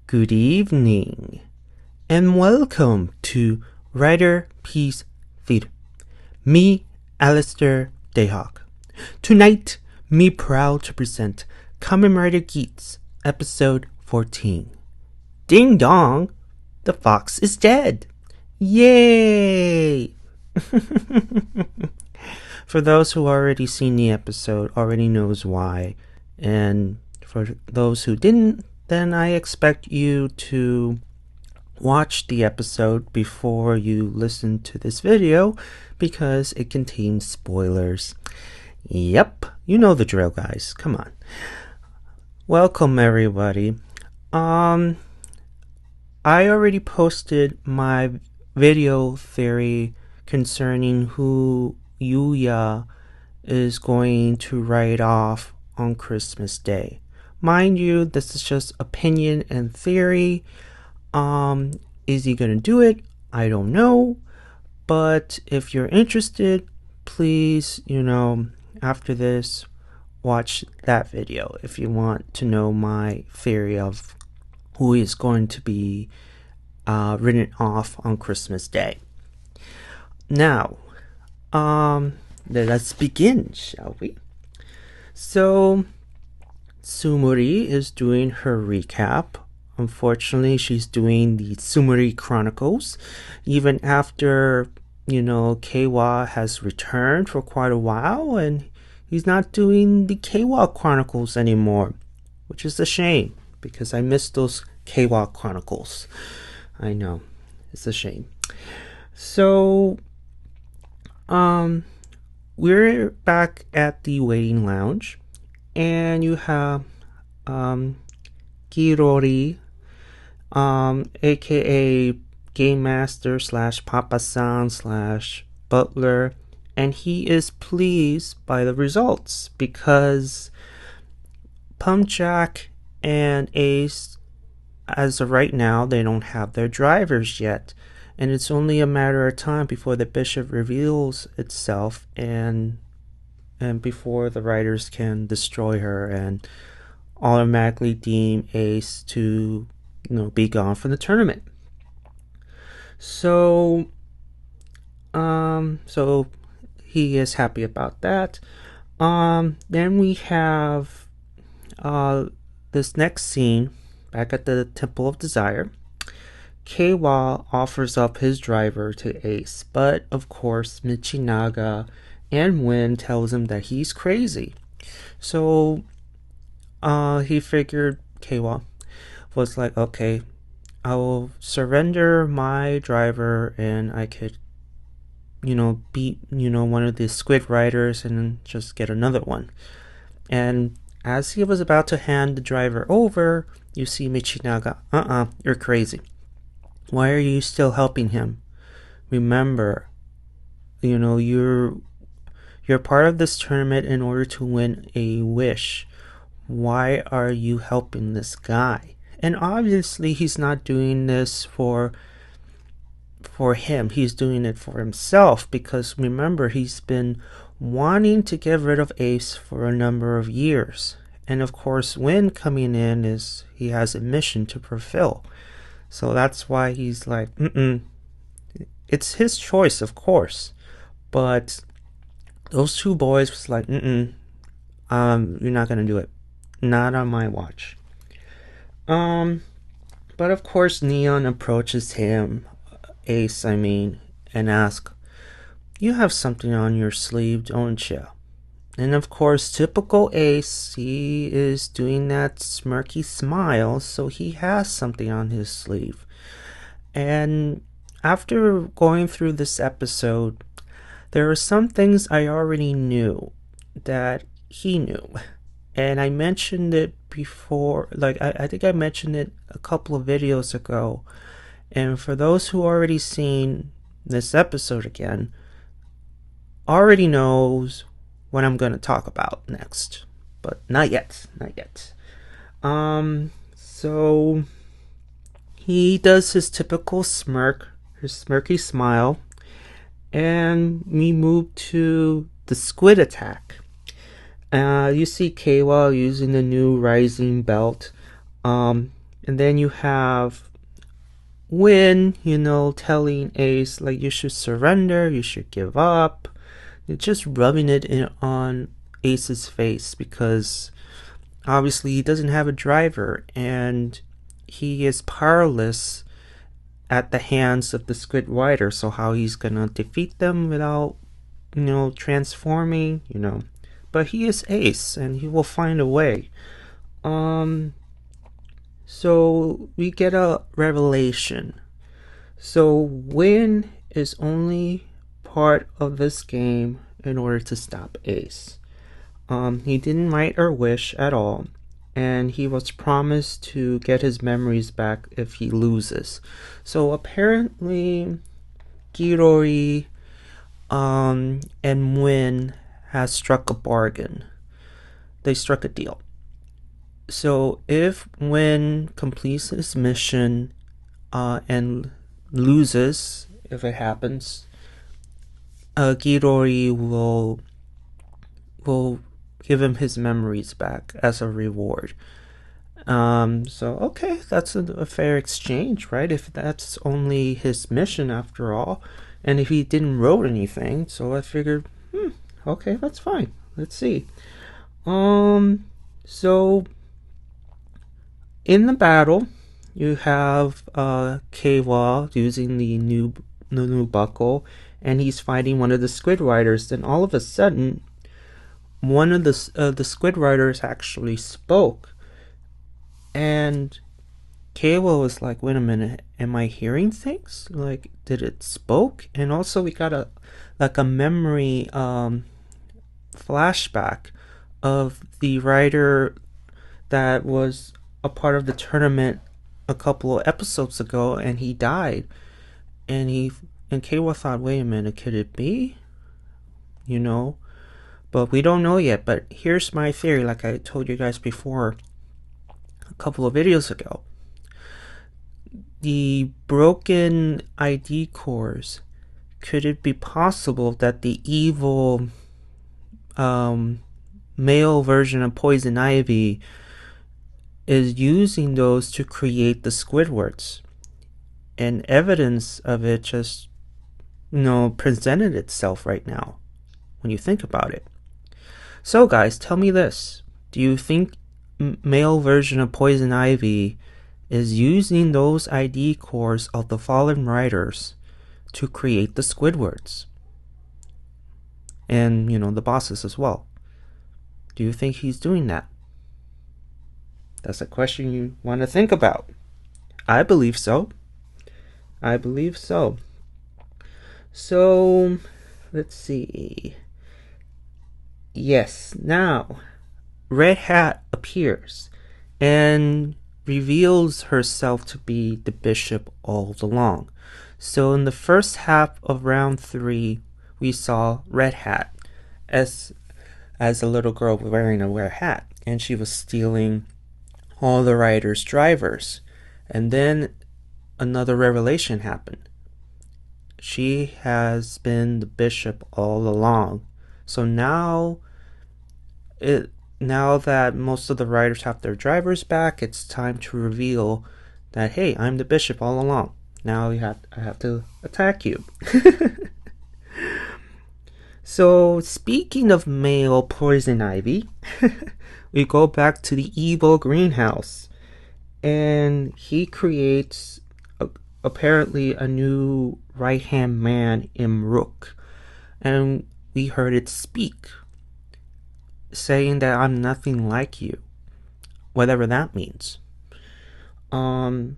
Good evening, and welcome to Riderpiece Theater. Me, Alistair Dayhawk. Tonight, me proud to present Kamen Rider Geats, episode 14. Ding dong, the fox is dead. Yay! For those who already seen the episode, already knows why, and for those who didn't, then I expect you to watch the episode before you listen to this video because it contains spoilers. Yep, you know the drill, guys. Come on. Welcome, everybody. I already posted my video theory concerning who Yuya is going to write off on Christmas Day. Mind you, this is just opinion and theory. Is he gonna do it? I don't know. But if you're interested, please, after this, watch that video if you want to know my theory of who is going to be written off on Christmas Day. Now, let's begin, shall we? So, Sumuri is doing her recap. Unfortunately, she's doing the Sumuri Chronicles. Even after, Keiwa has returned for quite a while, and he's not doing the Keiwa Chronicles anymore, which is a shame, because I miss those Keiwa Chronicles. I know, it's a shame. So, we're back at the waiting lounge. And you have Kirori, aka Game Master / Papa-san / Butler, and he is pleased by the results because Pumpjack and Ace, as of right now, they don't have their drivers yet, and it's only a matter of time before the bishop reveals itself and before the riders can destroy her and automatically deem Ace to, be gone from the tournament. So he is happy about that. Then we have this next scene back at the Temple of Desire. Keiwa offers up his driver to Ace, but of course Michinaga and Win tells him that he's crazy. So he figured, Keiwa was like, okay, I will surrender my driver and I could, beat, one of the Squid Riders and just get another one. And as he was about to hand the driver over, you see Michinaga, you're crazy. Why are you still helping him? Remember, you're part of this tournament in order to win a wish. Why are you helping this guy? And obviously he's not doing this for him. He's doing it for himself because remember, he's been wanting to get rid of Ace for a number of years. And of course, Win coming in is he has a mission to fulfill. So that's why he's like, It's his choice, of course. But those two boys was like, you're not gonna do it. Not on my watch. But of course Neon approaches him, Ace, and asks, you have something on your sleeve, don't you? And of course, typical Ace, he is doing that smirky smile, so he has something on his sleeve. And after going through this episode, there are some things I already knew that he knew. And I mentioned it before, I think I mentioned it a couple of videos ago. And for those who already seen this episode again, already knows what I'm going to talk about next. But not yet. So he does his typical smirk, his smirky smile. And we move to the squid attack. You see Keiwa using the new rising belt. And then you have Win, telling Ace, like, you should surrender, you should give up. You're just rubbing it on Ace's face because obviously he doesn't have a driver and he is powerless at the hands of the Squid Rider. So how he's gonna defeat them without, transforming, But he is Ace and he will find a way. So we get a revelation. So Win is only part of this game in order to stop Ace. He didn't write or wish at all, and he was promised to get his memories back if he loses. So apparently Kiroi and Win has struck a bargain. They struck a deal. So if Win completes his mission and loses, if it happens, Kiroi will give him his memories back as a reward. So okay, that's a fair exchange, right? If that's only his mission after all, and if he didn't wrote anything, so I figured, okay, that's fine. Let's see. So in the battle, you have Kawa using the new buckle, and he's fighting one of the Squid Riders. Then all of a sudden, one of the Squid Riders actually spoke, and Kawa was like, "Wait a minute, am I hearing things? Like, did it spoke?" And also, we got a memory flashback of the rider that was a part of the tournament a couple of episodes ago, and he died. And Kawa thought, wait a minute, could it be? But we don't know yet. But here's my theory, like I told you guys before a couple of videos ago. The broken ID cores, could it be possible that the evil male version of Poison Ivy is using those to create the Squidwards? And evidence of it just, presented itself right now when you think about it. So guys, tell me this. Do you think male version of Poison Ivy is using those ID cores of the fallen riders to create the Squidwards? And, the bosses as well. Do you think he's doing that? That's a question you want to think about. I believe so. So, let's see. Yes, now, Red Hat appears and reveals herself to be the bishop all along. So in the first half of round 3, we saw Red Hat as a little girl wearing a red hat, and she was stealing all the riders' drivers. And then another revelation happened. She has been the bishop all along. So now that most of the riders have their drivers back, it's time to reveal that, hey, I'm the bishop all along. Now I have to attack you. So speaking of male Poison Ivy, we go back to the evil greenhouse, and he creates apparently a new right-hand man, Imruk, and we heard it speak, saying that I'm nothing like you, whatever that means. And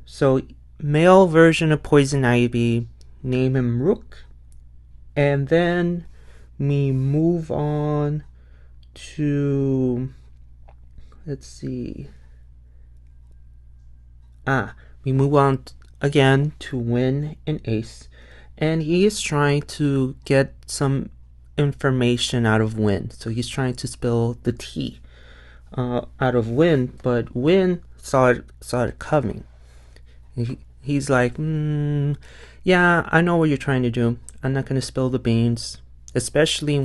so male version of Poison Ivy, name him Rook, and then we move on to, let's see, we move on again to Win and Ace, and he is trying to get some information out of Win. So he's trying to spill the tea out of Win, but Win saw it coming. He's like, yeah, I know what you're trying to do. I'm not going to spill the beans, especially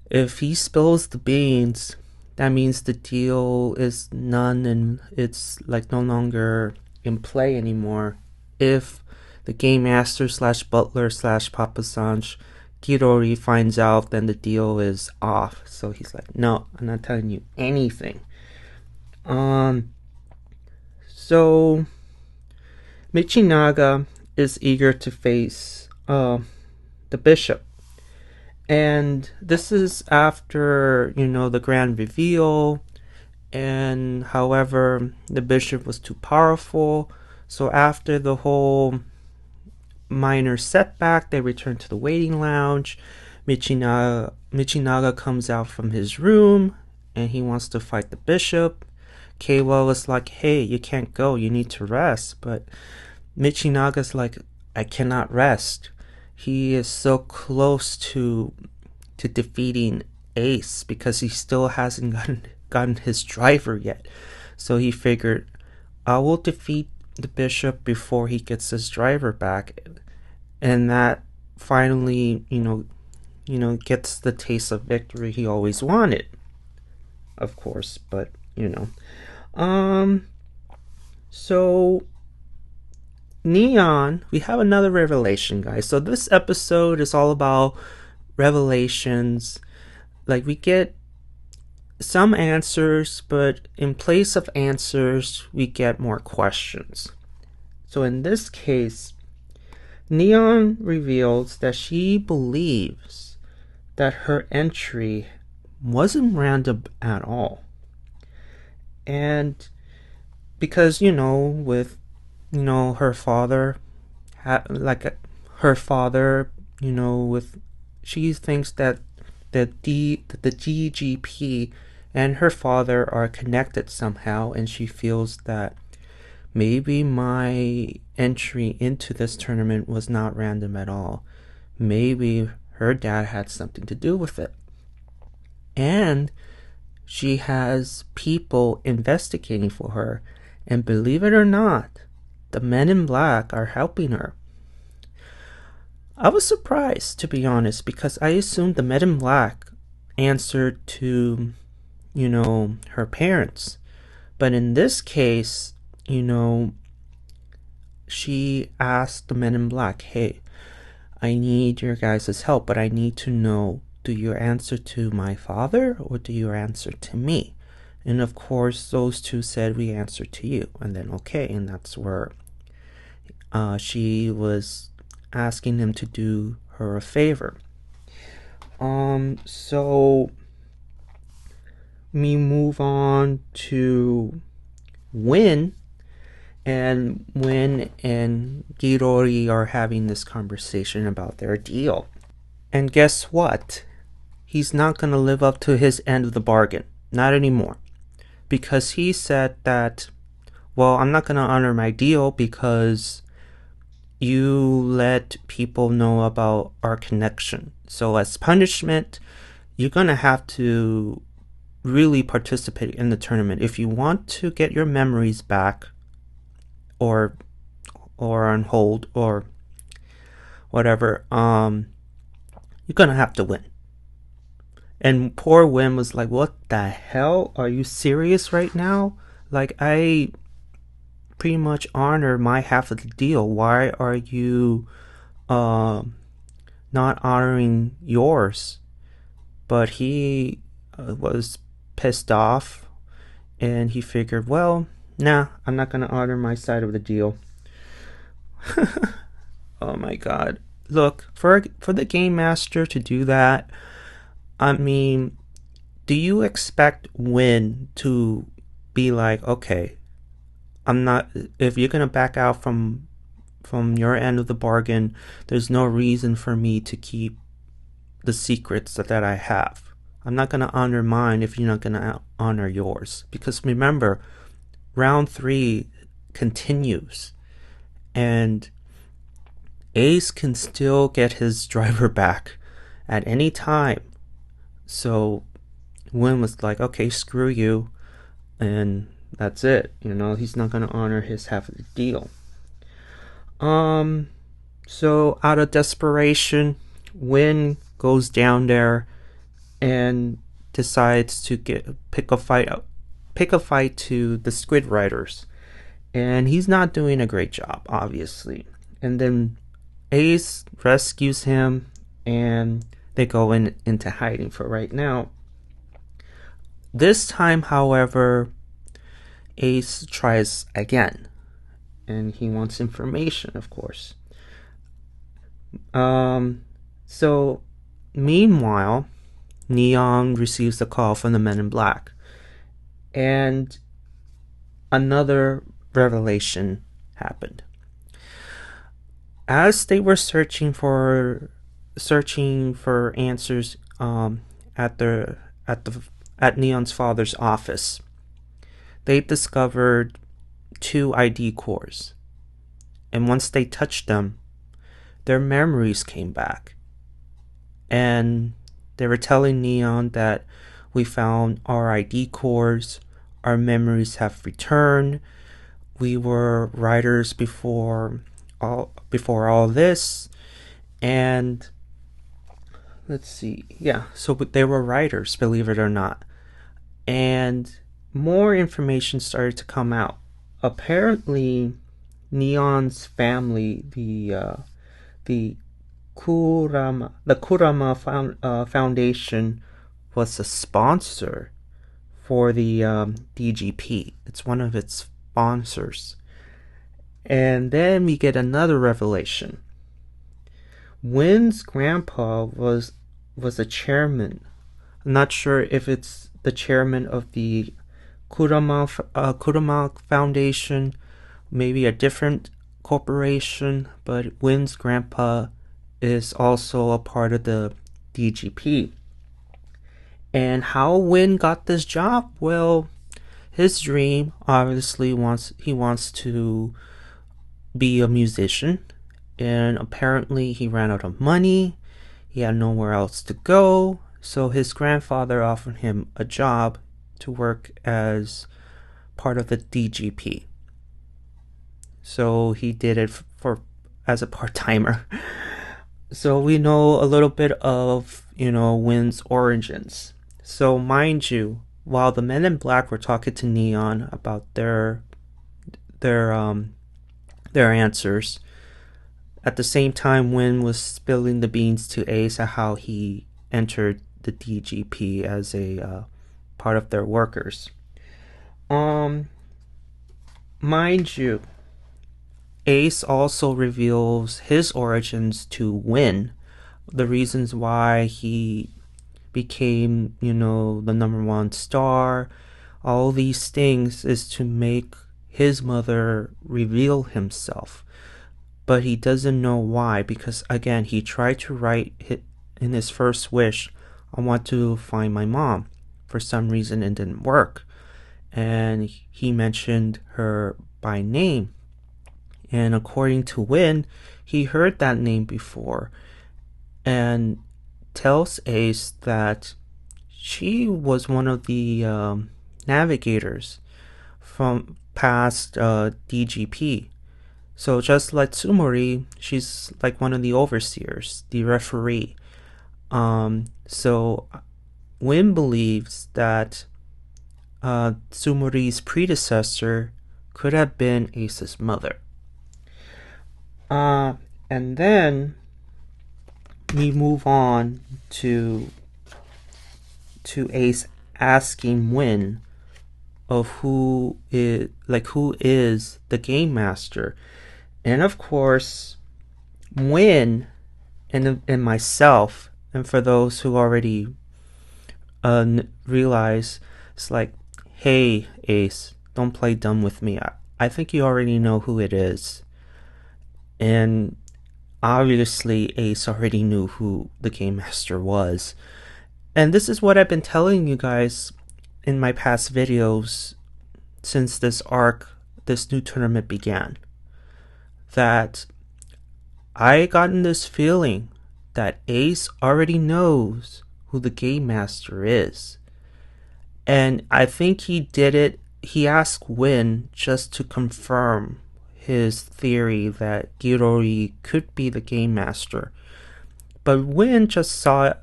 if he spills the beans, that means the deal is none and it's like no longer in play anymore. If the game master slash butler slash Papa Sanj Kirori finds out, then the deal is off. So he's like, no, I'm not telling you anything. So Michinaga is eager to face the bishop. And this is after, the grand reveal. And however, the bishop was too powerful. So after the whole minor setback, they return to the waiting lounge. Michinaga comes out from his room and he wants to fight the bishop. Keiwa was like, hey, you can't go, you need to rest. But Michinaga's like, I cannot rest. He is so close to defeating Ace because he still hasn't gotten his driver yet. So he figured, I will defeat the bishop before he gets his driver back. And that finally, gets the taste of victory he always wanted. Of course, but, So Neon, we have another revelation, guys. So this episode is all about revelations. Like, we get some answers, but in place of answers, we get more questions. So in this case, Neon reveals that she believes that her entry wasn't random at all. And because, with, her father, she thinks that the GGP and her father are connected somehow, and she feels that maybe my entry into this tournament was not random at all. Maybe her dad had something to do with it. And she has people investigating for her, and believe it or not, the men in black are helping her. I was surprised, to be honest, because I assumed the men in black answered to, her parents. But in this case, she asked the men in black, hey, I need your guys' help, but I need to know, do you answer to my father or do you answer to me? And of course, those two said, we answer to you. And then, okay, and that's where she was asking him to do her a favor. So we move on to Win. And Win and Girori are having this conversation about their deal. And guess what? He's not going to live up to his end of the bargain. Not anymore. Because he said that, well, I'm not going to honor my deal because you let people know about our connection. So as punishment, you're going to have to really participate in the tournament. If you want to get your memories back, or on hold, or whatever, you're gonna have to win. And poor Win was like, what the hell? Are you serious right now? Like, I pretty much honor my half of the deal. Why are you not honoring yours? But he was pissed off, and he figured, well, nah, I'm not gonna honor my side of the deal. Oh my god. Look, for the game master to do that, I mean, do you expect Win to be like, okay, if you're gonna back out from your end of the bargain, there's no reason for me to keep the secrets that I have. I'm not gonna honor mine if you're not gonna honor yours. Because remember, round 3 continues, and Ace can still get his driver back at any time. So Win was like, okay, screw you, and that's it. He's not going to honor his half of the deal. So out of desperation, Win goes down there and decides to pick a fight to the Squid Riders, and he's not doing a great job, obviously. And then Ace rescues him, and they go into hiding for right now. This time, however, Ace tries again, and he wants information, of course. So meanwhile, Neon receives a call from the Men in Black, and another revelation happened. As they were searching for answers at Neon's father's office, they discovered 2 ID cores, and once they touched them, their memories came back, and they were telling Neon that we found our ID cores, our memories have returned, we were writers before all this, and let's see, so they were writers, believe it or not. And more information started to come out. Apparently, Neon's family, the Kurama Foundation, was a sponsor for the DGP. It's one of its sponsors. And then we get another revelation. Win's grandpa was a chairman. I'm not sure if it's the chairman of the Kurama Foundation, maybe a different corporation, but Win's grandpa is also a part of the DGP. And how Win got this job? Well, his dream obviously wants to be a musician, and apparently he ran out of money. He had nowhere else to go, so his grandfather offered him a job to work as part of the DGP. So he did it as a part-timer. So we know a little bit of, Win's origins. So mind you, while the Men in Black were talking to Neon about their answers, at the same time Win was spilling the beans to Ace at how he entered the DGP as a part of their workers. Mind you, Ace also reveals his origins to Win, the reasons why he became, the #1 star. All these things is to make his mother reveal himself. But he doesn't know why, because again, he tried to write in his first wish, I want to find my mom. For some reason it didn't work. And he mentioned her by name. And according to Win, he heard that name before, and tells Ace that she was one of the navigators from past DGP. So just like Tsumori, she's like one of the overseers, the referee. So Win believes that Tsumori's predecessor could have been Ace's mother. And then we move on to Ace asking Win of who is the game master. And of course, Win and myself, and for those who already realize, it's like, hey Ace, don't play dumb with me. I think you already know who it is. And obviously Ace already knew who the Game Master was. And this is what I've been telling you guys in my past videos since this new tournament began. That I gotten this feeling that Ace already knows who the Game Master is. And I think he did it. He asked Win just to confirm his theory that Girori could be the Game Master. But Win just saw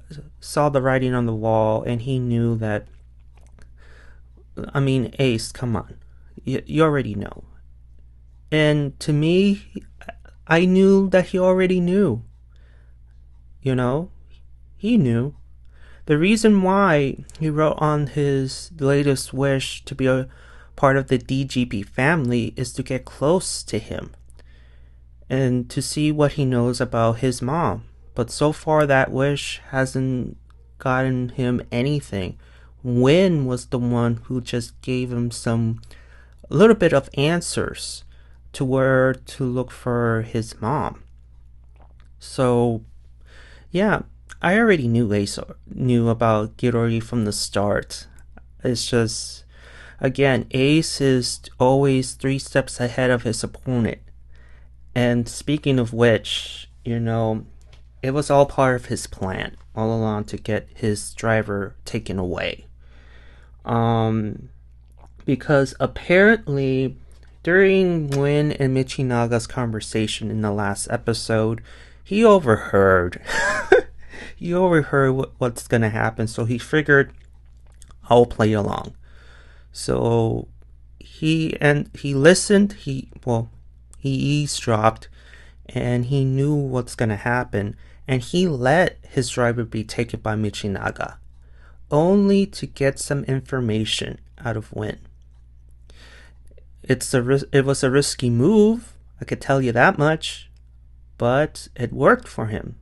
saw the writing on the wall, and he knew that, I mean, Ace, come on. You already know. And to me, I knew that he already knew. You know? He knew. The reason why he wrote on his latest wish to be a part of the DGP family is to get close to him and to see what he knows about his mom. But so far, that wish hasn't gotten him anything. Win was the one who just gave him a little bit of answers to where to look for his mom. So, yeah, I already knew about Gidori from the start. It's just, again, Ace is always 3 steps ahead of his opponent. And speaking of which, it was all part of his plan all along to get his driver taken away. Because apparently during Win and Michinaga's conversation in the last episode, he overheard what's gonna happen, so he figured I'll play along. So he listened, he eavesdropped, and he knew what's gonna happen, and he let his driver be taken by Michinaga, only to get some information out of Win. It was a risky move, I could tell you that much, but it worked for him.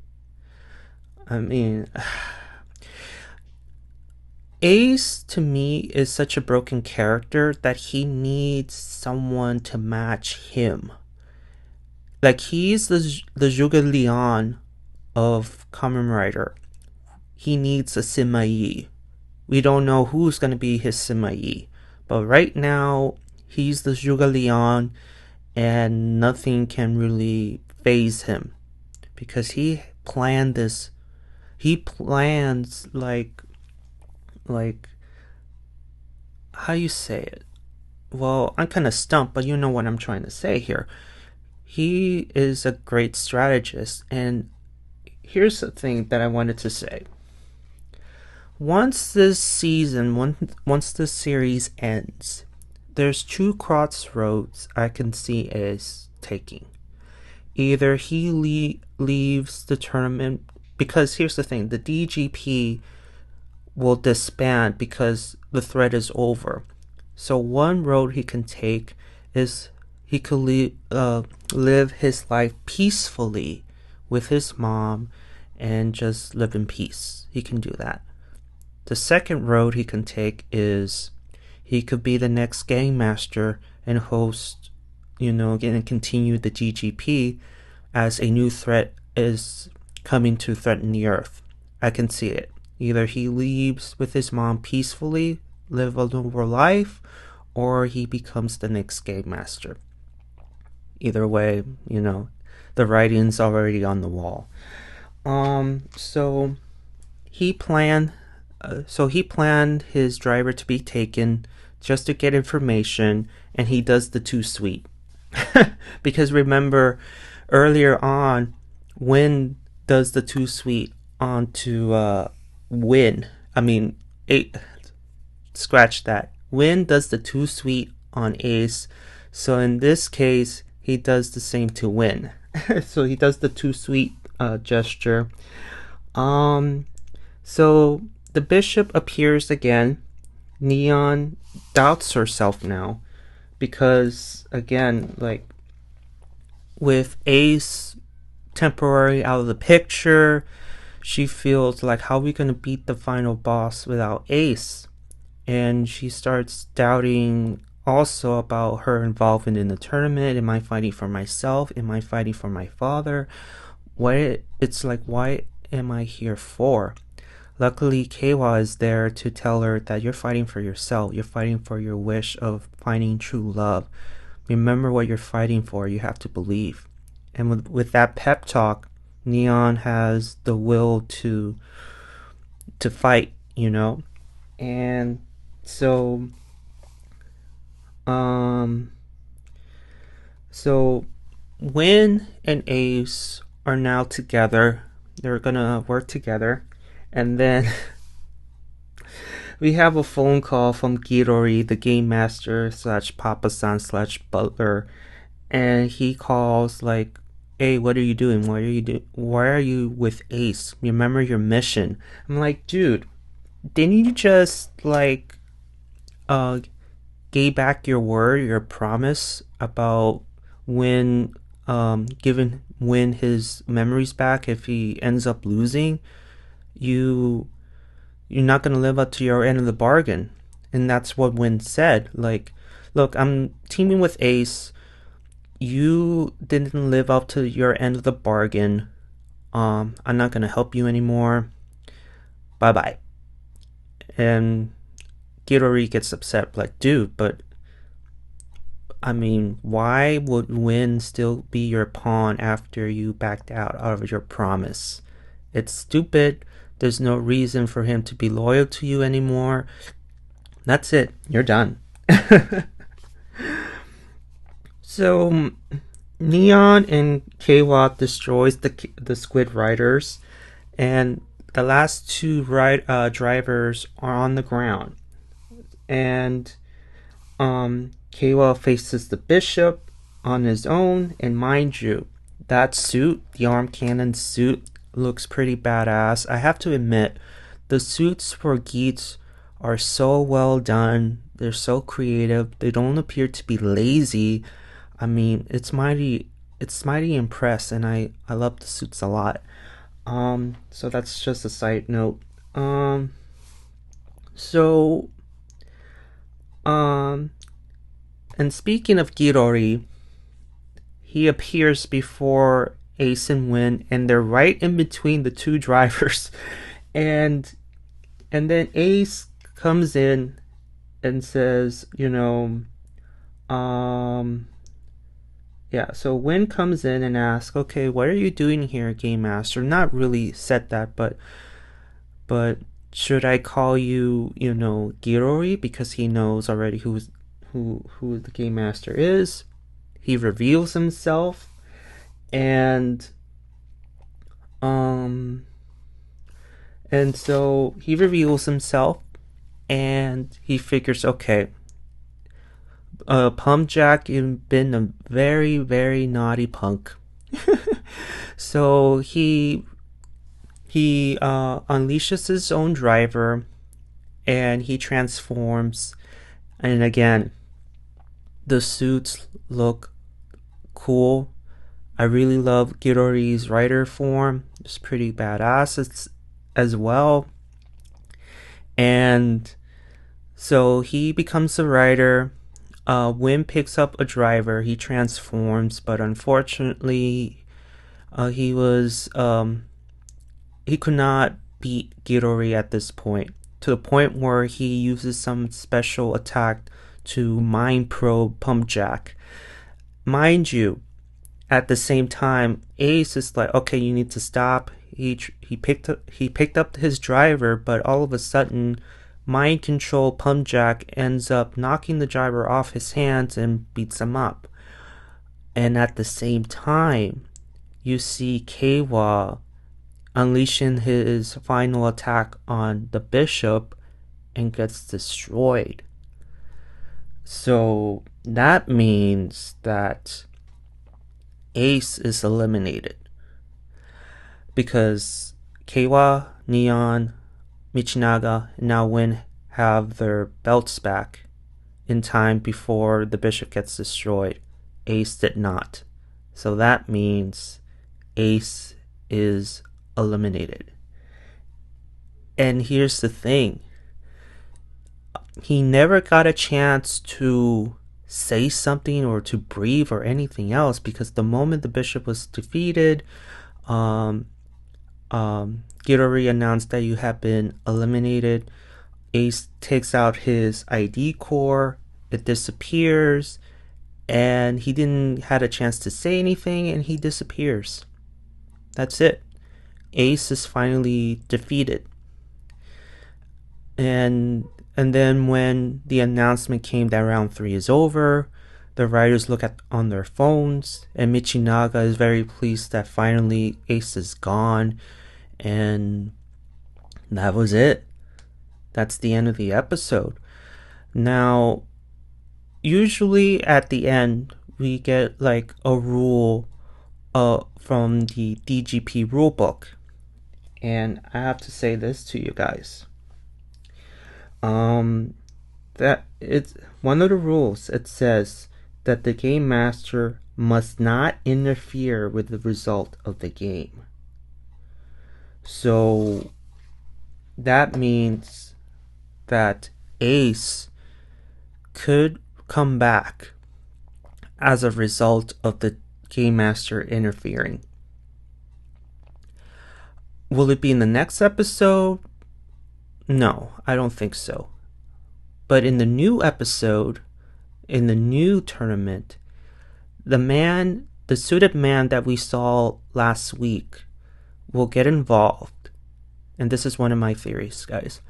I mean, Ace to me is such a broken character that he needs someone to match him. Like, he's the Zhuge Liang of Kamen Rider. He needs a Sima-Yi. We don't know who's going to be his Sima-Yi, but right now he's the Zhuge Liang, and nothing can really phase him because he planned this. He plans like how you say it? Well, I'm kind of stumped, but you know what I'm trying to say here. He is a great strategist, and here's the thing that I wanted to say. Once this series ends, there's 2 crossroads I can see Ace taking. Either he leaves the tournament, because here's the thing, the DGP will disband because the threat is over. So one road he can take is he could live his life peacefully with his mom and just live in peace. He can do that. The second road he can take is he could be the next gang master and host, and continue the DGP as a new threat is coming to threaten the earth. I can see it. Either he leaves with his mom peacefully, live a noble life, or he becomes the next gang master. Either way, the writing's already on the wall. So he planned his driver to be taken just to get information, and he does the too sweet. Because remember, earlier on, Win does the too sweet onto Win. Scratch that. Win does the too sweet on Ace. So in this case, he does the same to Win. So he does the too sweet gesture. So the bishop appears again. Neon doubts herself now because, again, like, with Ace temporarily out of the picture, she feels like, how are we going to beat the final boss without Ace? And she starts doubting also about her involvement in the tournament. Am I fighting for myself? Am I fighting for my father? It's like, why am I here for? Luckily, Keiwa is there to tell her that you're fighting for yourself. You're fighting for your wish of finding true love. Remember what you're fighting for. You have to believe. And with that pep talk, Neon has the will to fight, And so Win and Ace are now together. They're gonna work together. And then we have a phone call from Gidori, the game master slash Papa-san slash butler, and he calls like, "Hey, what are you doing? Why are you with Ace? Remember your mission?" I'm like, "Dude, didn't you just like uh gave back your word, your promise about when giving Win his memories back if he ends up losing? You you're not gonna live up to your end of the bargain." And that's what Win said. Like, look, I'm teaming with Ace. You didn't live up to your end of the bargain. I'm not gonna help you anymore. Bye bye. And Gidori gets upset, like, dude, but I mean, why would Win still be your pawn after you backed out of your promise? It's stupid. There's no reason for him to be loyal to you anymore. That's it. You're done. So Neon and K-Walk destroys the Squid Riders, and the last two drivers are on the ground. And K-Walk faces the Bishop on his own, and mind you, that suit, the arm cannon suit, looks pretty badass. I have to admit, the suits for Geats are so well done. They're so creative. They don't appear to be lazy. I mean, it's mighty impressed, and I love the suits a lot. So that's just a side note. So and speaking of Girori, he appears before Ace and Win, and they're right in between the two drivers. And then Ace comes in and says, yeah, so Win comes in and asks, "Okay, what are you doing here, Game Master?" Not really said that, but should I call you, Girori, because he knows already who the Game Master is. He reveals himself, and so he reveals himself, and he figures, okay, Pump Jack has been a very, very naughty punk. So he unleashes his own driver, and he transforms. And again, the suits look cool. I really love Girori's rider form. It's pretty badass as well. And so he becomes a rider. Win picks up a driver. He transforms, but unfortunately, he could not beat Girori at this point, to the point where he uses some special attack to mind probe Pump Jack. Mind you, at the same time, Ace is like, "Okay, you need to stop." He picked up his driver, but all of a sudden, mind control Pump Jack ends up knocking the driver off his hands and beats him up. And at the same time, you see Keiwa unleashing his final attack on the Bishop and gets destroyed. So that means that Ace is eliminated, because Keiwa, Neon, Michinaga, and now Win have their belts back in time before the Bishop gets destroyed. Ace did not. So that means Ace is eliminated. And here's the thing. He never got a chance to say something or to breathe or anything else, because the moment the Bishop was defeated, Girori announced that you have been eliminated. Ace takes out his ID core, it disappears, and he didn't had a chance to say anything, and he disappears. That's it. Ace is finally defeated. And then when the announcement came that round 3 is over, the riders look on their phones, and Michinaga is very pleased that finally Ace is gone. And That was it. That's the end of the episode. Now, usually at the end, we get like a rule from the DGP rulebook. And I have to say this to you guys. That it's one of the rules. It says that the game master must not interfere with the result of the game. So that means that Ace could come back as a result of the game master interfering. Will it be in the next episode? No, I don't think so. But in the new episode, in the new tournament, the suited man that we saw last week will get involved. And this is one of my theories, guys.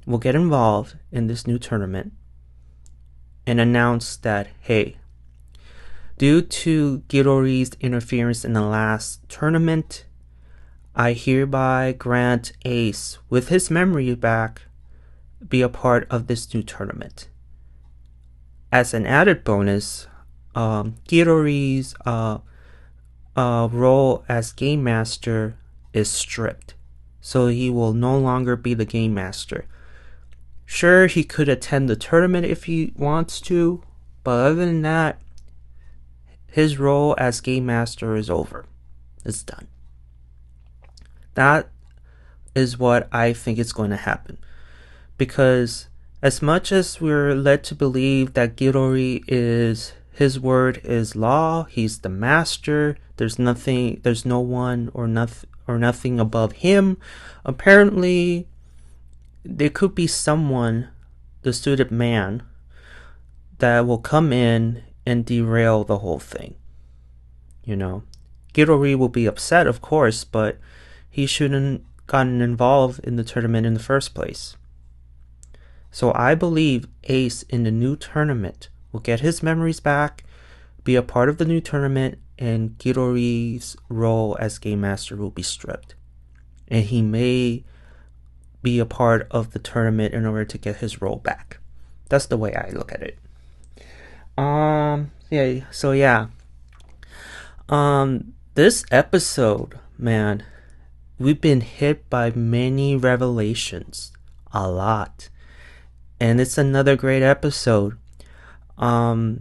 Will get involved in this new tournament and announce that, hey, due to Gidori's interference in the last tournament, I hereby grant Ace, with his memory back, be a part of this new tournament. As an added bonus, Gidori's role as game master is stripped, so he will no longer be the game master. Sure, he could attend the tournament if he wants to, but other than that, his role as game master is over. It's done. That is what I think is going to happen. Because as much as we're led to believe that Gidori his word is law, he's the master, there's no one or nothing above him, apparently there could be someone, the suited man, that will come in and derail the whole thing. Gidori will be upset, of course, but he shouldn't gotten involved in the tournament in the first place. So I believe Ace in the new tournament will get his memories back, be a part of the new tournament, and Gidori's role as game master will be stripped. And he may be a part of the tournament in order to get his role back. That's the way I look at it. This episode, man, we've been hit by many revelations. A lot. And it's another great episode. I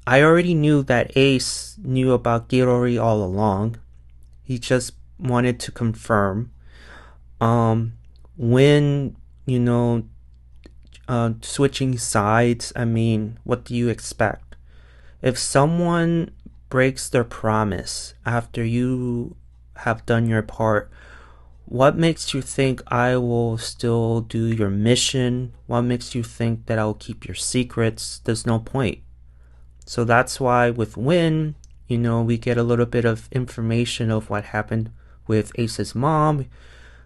already knew that Ace knew about Gidori all along. He just wanted to confirm. When, switching sides, I mean, what do you expect? If someone breaks their promise after you have done your part, what makes you think I will still do your mission? What makes you think that I'll keep your secrets? There's no point. So that's why with Win, we get a little bit of information of what happened with Ace's mom,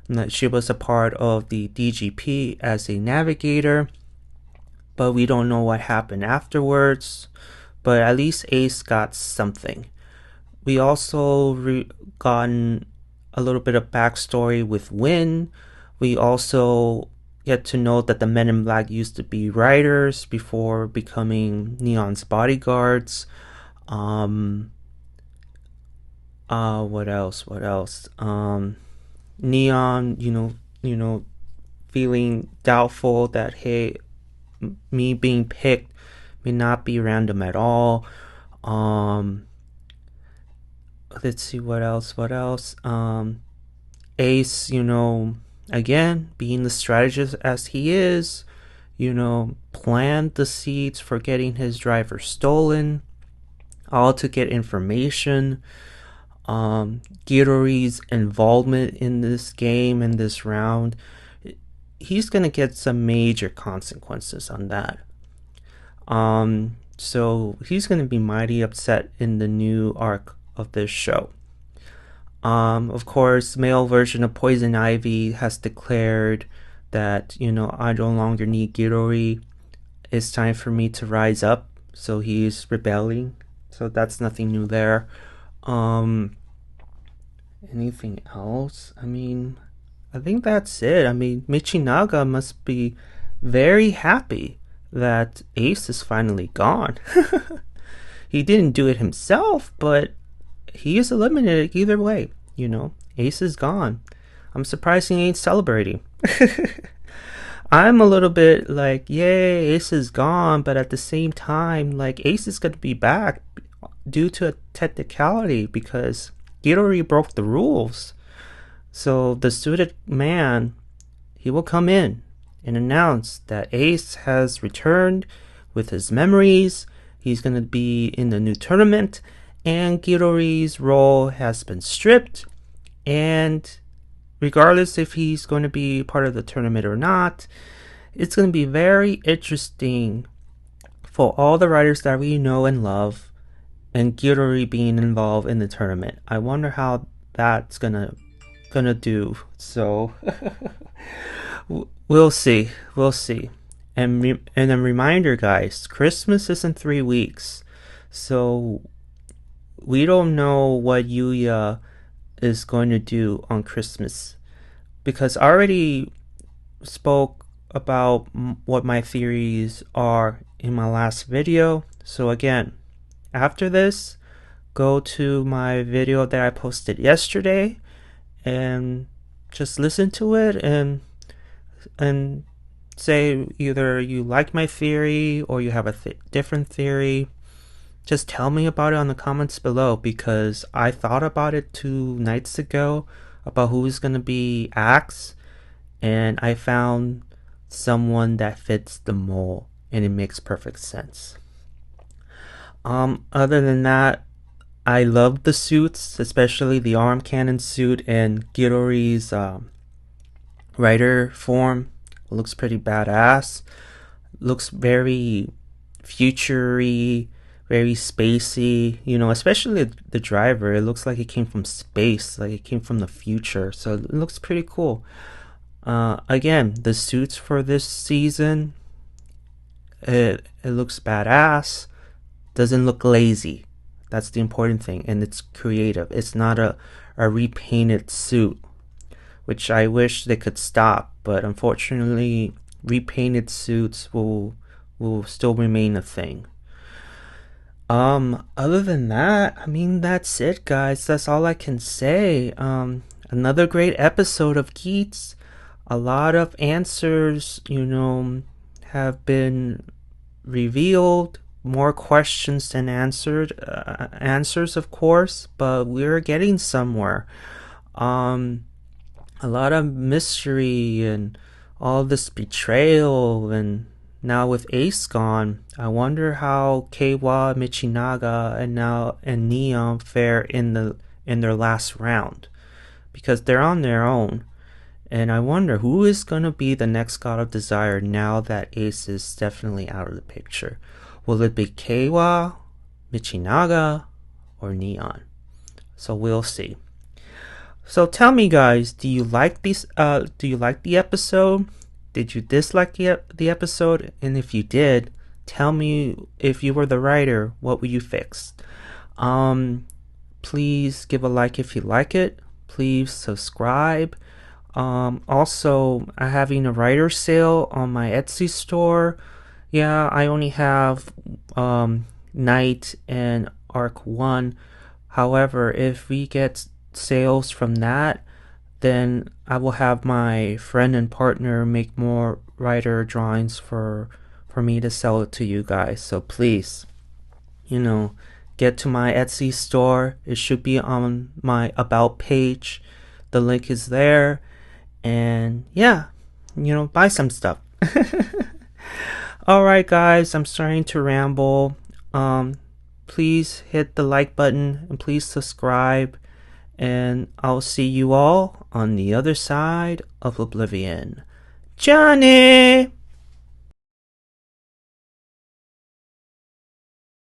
and that she was a part of the DGP as a navigator, but we don't know what happened afterwards. But at least Ace got something. We also gotten a little bit of backstory with Win. We also get to know that the Men in Black used to be riders before becoming Neon's bodyguards. What else? Neon, feeling doubtful that, hey, me being picked may not be random at all. Let's see what else. Ace, again, being the strategist as he is, planned the seeds for getting his driver stolen, all to get information. Gidori's involvement in this game, in this round, he's gonna get some major consequences on that. So he's gonna be mighty upset in the new arc of this show. Of course, male version of Poison Ivy has declared that, I no longer need Gidori. It's time for me to rise up. So he's rebelling. So that's nothing new there. Anything else? I mean, I think that's it. I mean, Michinaga must be very happy that Ace is finally gone. He didn't do it himself, but he is eliminated either way. Ace is gone. I'm surprised he ain't celebrating. I'm a little bit like, yay, Ace is gone, but at the same time, like, Ace is going to be back due to a technicality because Gidori broke the rules. So the suited man, he will come in and announce that Ace has returned with his memories. He's going to be in the new tournament, and Gidori's role has been stripped. And regardless if he's going to be part of the tournament or not, it's going to be very interesting for all the writers that we know and love, and Gidori being involved in the tournament. I wonder how that's gonna do. So we'll see. And a reminder, guys, Christmas is in 3 weeks, so we don't know what Yuya is going to do on Christmas, because I already spoke about what my theories are in my last video. So again, after this, go to my video that I posted yesterday and just listen to it and say either you like my theory or you have a different theory. Just tell me about it on the comments below, because I thought about it 2 nights ago about who's going to be Axe, and I found someone that fits the mold and it makes perfect sense. Other than that, I love the suits, especially the arm cannon suit and Gidori's rider form. It looks pretty badass. Looks very future-y, very spacey, especially the driver. It looks like it came from space, like it came from the future. So it looks pretty cool. Again, the suits for this season, it looks badass. Doesn't look lazy. That's the important thing. And it's creative. It's not a repainted suit, which I wish they could stop. But unfortunately, repainted suits will still remain a thing. Other than that, I mean, that's it, guys. That's all I can say. Another great episode of Geats. A lot of answers, have been revealed. More questions than answers, of course, but we're getting somewhere. A lot of mystery and all this betrayal, and now with Ace gone, I wonder how Keiwa, Michinaga, and Neon fare in their last round, because they're on their own. And I wonder who is going to be the next God of Desire now that Ace is definitely out of the picture. Will it be Keiwa, Michinaga, or Neon? So we'll see. So tell me, guys, do you like these? Do you like the episode? Did you dislike the episode? And if you did, tell me, if you were the writer, what would you fix? Please give a like if you like it. Please subscribe. Also, I'm having a writer sale on my Etsy store. Yeah, I only have Night and Arc 1. However, if we get sales from that, then I will have my friend and partner make more writer drawings for me to sell it to you guys. So please, get to my Etsy store. It should be on my About page. The link is there. And yeah, buy some stuff. Alright, guys, I'm starting to ramble. Please hit the like button and please subscribe. And I'll see you all on the other side of Oblivion. Johnny!